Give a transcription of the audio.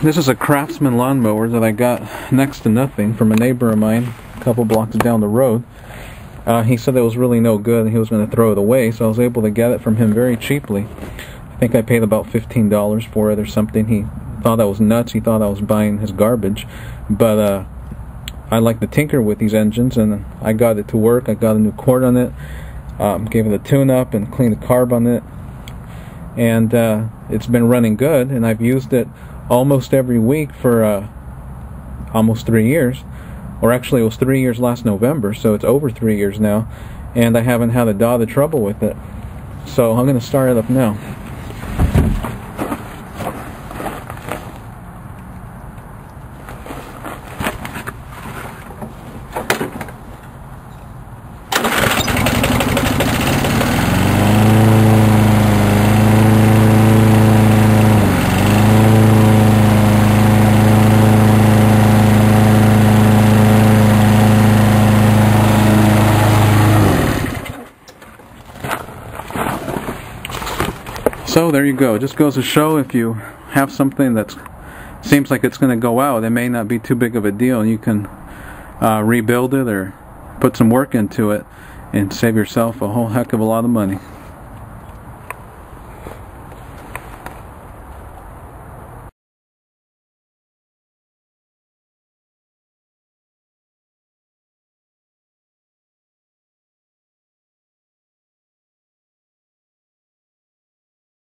This is a Craftman Lawn Mower that I got next to nothing from a neighbor of mine a couple blocks down the road. He said it was really no good and he was going to throw it away, so I was able to get it from him very cheaply. I think I paid about $15 for it or something. He thought I was nuts. He thought I was buying his garbage. But I like to tinker with these engines, and I got it to work. I got a new cord on it, gave it a tune-up and cleaned the carb on it. And it's been running good, and I've used it almost every week for almost 3 years. Or actually it was 3 years last November, so it's over 3 years now, and I haven't had a dot of trouble with it. So I'm going to start it up now. So there you go. It just goes to show, if you have something that seems like it's going to go out, it may not be too big of a deal. You can rebuild it or put some work into it and save yourself a whole heck of a lot of money.